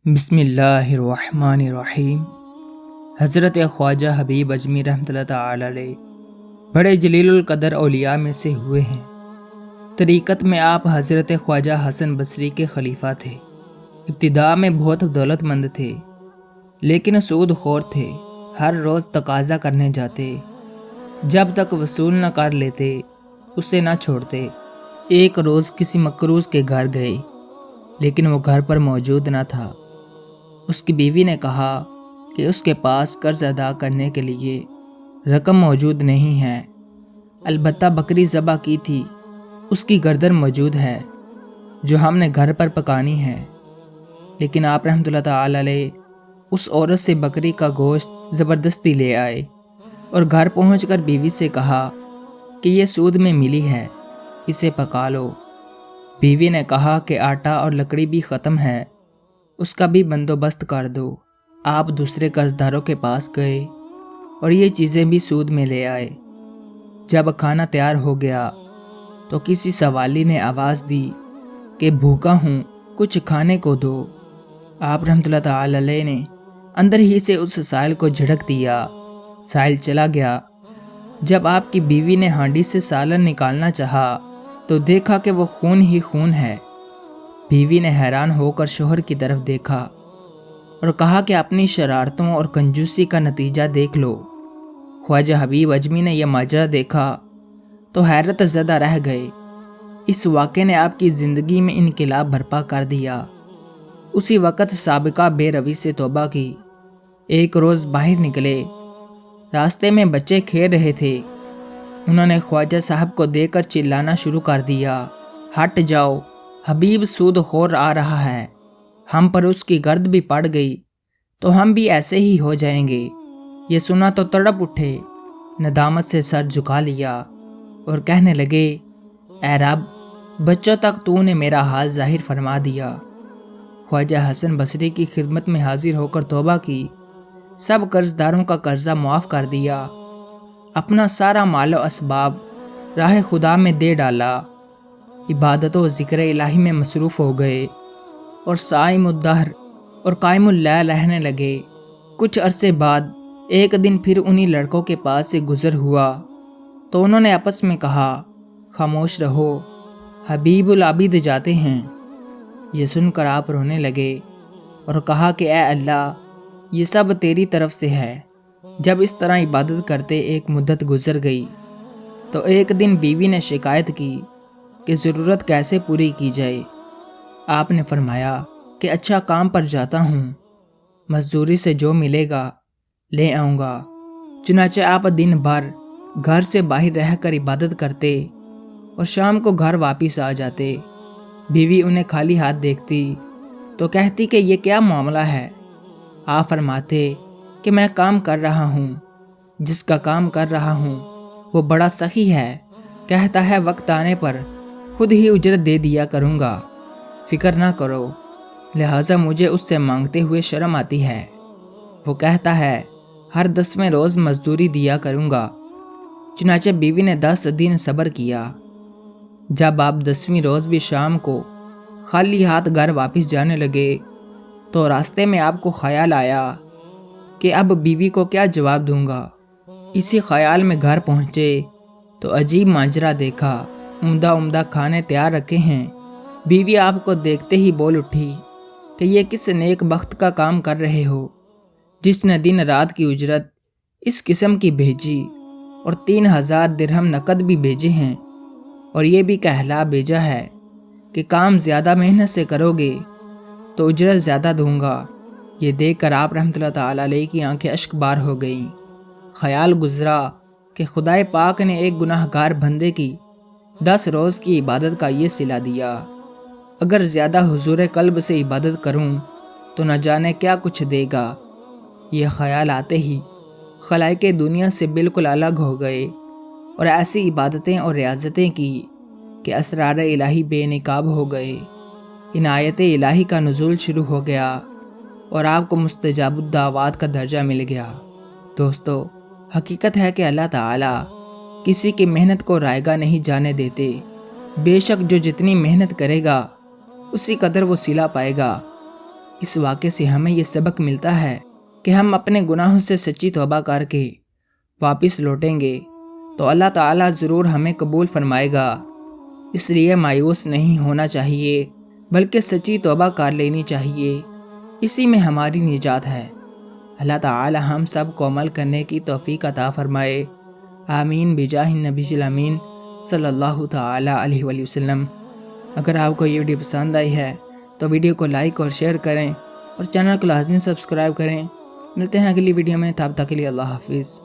بسم اللہ الرحمن الرحیم۔ حضرت خواجہ حبیب اجمی رحمۃ اللہ تعالی علیہ بڑے جلیل القدر اولیاء میں سے ہوئے ہیں۔ طریقت میں آپ حضرت خواجہ حسن بصری کے خلیفہ تھے۔ ابتداء میں بہت دولت مند تھے، لیکن سود خور تھے۔ ہر روز تقاضا کرنے جاتے، جب تک وصول نہ کر لیتے اسے نہ چھوڑتے۔ ایک روز کسی مقروض کے گھر گئے، لیکن وہ گھر پر موجود نہ تھا۔ اس کی بیوی نے کہا کہ اس کے پاس قرض ادا کرنے کے لیے رقم موجود نہیں ہے، البتہ بکری ذبح کی تھی، اس کی گردن موجود ہے جو ہم نے گھر پر پکانی ہے۔ لیکن آپ رحمۃ اللہ تعالی علیہ اس عورت سے بکری کا گوشت زبردستی لے آئے اور گھر پہنچ کر بیوی سے کہا کہ یہ سود میں ملی ہے، اسے پکا لو۔ بیوی نے کہا کہ آٹا اور لکڑی بھی ختم ہے، اس کا بھی بندوبست کر دو۔ آپ دوسرے قرضداروں کے پاس گئے اور یہ چیزیں بھی سود میں لے آئے۔ جب کھانا تیار ہو گیا تو کسی سوالی نے آواز دی کہ بھوکا ہوں، کچھ کھانے کو دو۔ آپ رحمۃ اللہ تعالی علیہ نے اندر ہی سے اس سائل کو جھڑک دیا، سائل چلا گیا۔ جب آپ کی بیوی نے ہانڈی سے سالن نکالنا چاہا تو دیکھا کہ وہ خون ہی خون ہے۔ بیوی نے حیران ہو کر شوہر کی طرف دیکھا اور کہا کہ اپنی شرارتوں اور کنجوسی کا نتیجہ دیکھ لو۔ خواجہ حبیب اجمی نے یہ ماجرا دیکھا تو حیرت زدہ رہ گئے۔ اس واقعے نے آپ کی زندگی میں انقلاب برپا کر دیا۔ اسی وقت سابقہ بے روی سے توبہ کی۔ ایک روز باہر نکلے، راستے میں بچے کھیل رہے تھے۔ انہوں نے خواجہ صاحب کو دیکھ کر چلانا شروع کر دیا، ہٹ جاؤ، حبیب سود خور آ رہا ہے، ہم پر اس کی گرد بھی پڑ گئی تو ہم بھی ایسے ہی ہو جائیں گے۔ یہ سنا تو تڑپ اٹھے، ندامت سے سر جھکا لیا اور کہنے لگے، اے رب، بچوں تک تو نے میرا حال ظاہر فرما دیا۔ خواجہ حسن بصری کی خدمت میں حاضر ہو کر توبہ کی، سب قرض داروں کا قرضہ معاف کر دیا، اپنا سارا مال و اسباب راہ خدا میں دے ڈالا، عبادت و ذکر الہی میں مصروف ہو گئے اور صائم الدہر اور قائم اللیل رہنے لگے۔ کچھ عرصے بعد ایک دن پھر انہی لڑکوں کے پاس سے گزر ہوا تو انہوں نے آپس میں کہا، خاموش رہو، حبیب العابد جاتے ہیں۔ یہ سن کر آپ رونے لگے اور کہا کہ اے اللہ، یہ سب تیری طرف سے ہے۔ جب اس طرح عبادت کرتے ایک مدت گزر گئی تو ایک دن بیوی نے شکایت کی کہ ضرورت کیسے پوری کی جائے۔ آپ نے فرمایا کہ اچھا کام پر جاتا ہوں، مزدوری سے جو ملے گا لے آؤں گا۔ چنانچہ آپ دن بھر گھر سے باہر رہ کر عبادت کرتے اور شام کو گھر واپس آ جاتے۔ بیوی انہیں خالی ہاتھ دیکھتی تو کہتی کہ یہ کیا معاملہ ہے؟ آپ فرماتے کہ میں کام کر رہا ہوں، جس کا کام کر رہا ہوں وہ بڑا سخی ہے، کہتا ہے وقت آنے پر خود ہی اجرت دے دیا کروں گا، فکر نہ کرو، لہٰذا مجھے اس سے مانگتے ہوئے شرم آتی ہے۔ وہ کہتا ہے ہر 10ویں روز مزدوری دیا کروں گا۔ چنانچہ بیوی نے 10 دن صبر کیا۔ جب آپ 10ویں روز بھی شام کو خالی ہاتھ گھر واپس جانے لگے تو راستے میں آپ کو خیال آیا کہ اب بیوی کو کیا جواب دوں گا۔ اسی خیال میں گھر پہنچے تو عجیب ماجرا دیکھا، عمدہ کھانے تیار رکھے ہیں۔ بیوی آپ کو دیکھتے ہی بول اٹھی کہ یہ کس نیک بخت کا کام کر رہے ہو، جس نے دن رات کی اجرت اس قسم کی بھیجی اور 3000 درہم نقد بھی بھیجے ہیں، اور یہ بھی کہلا بھیجا ہے کہ کام زیادہ محنت سے کرو گے تو اجرت زیادہ دوں گا۔ یہ دیکھ کر آپ رحمۃ اللہ تعالی علیہ کی آنکھیں اشک بار ہو گئیں۔ خیال گزرا کہ خدائے پاک نے ایک گناہ گار بندے کی 10 روز کی عبادت کا یہ صلہ دیا، اگر زیادہ حضور قلب سے عبادت کروں تو نہ جانے کیا کچھ دے گا۔ یہ خیال آتے ہی خلائق دنیا سے بالکل الگ ہو گئے اور ایسی عبادتیں اور ریاضتیں کی کہ اسرار الہی بے نقاب ہو گئے۔ عنایت الہی کا نزول شروع ہو گیا اور آپ کو مستجاب الدعوات کا درجہ مل گیا۔ دوستو، حقیقت ہے کہ اللہ تعالیٰ کسی کی محنت کو رائگاں نہیں جانے دیتے۔ بے شک جو جتنی محنت کرے گا اسی قدر وہ صلہ پائے گا۔ اس واقعے سے ہمیں یہ سبق ملتا ہے کہ ہم اپنے گناہوں سے سچی توبہ کر کے واپس لوٹیں گے تو اللہ تعالیٰ ضرور ہمیں قبول فرمائے گا۔ اس لیے مایوس نہیں ہونا چاہیے بلکہ سچی توبہ کر لینی چاہیے، اسی میں ہماری نجات ہے۔ اللہ تعالی ہم سب کو عمل کرنے کی توفیق عطا فرمائے، آمین بجاہ النبی الامین صلی اللہ تعالی علیہ وآلہ وسلم۔ اگر آپ کو یہ ویڈیو پسند آئی ہے تو ویڈیو کو لائک اور شیئر کریں اور چینل کو لازمی سبسکرائب کریں۔ ملتے ہیں اگلی ویڈیو میں، تب تک کے لیے اللہ حافظ۔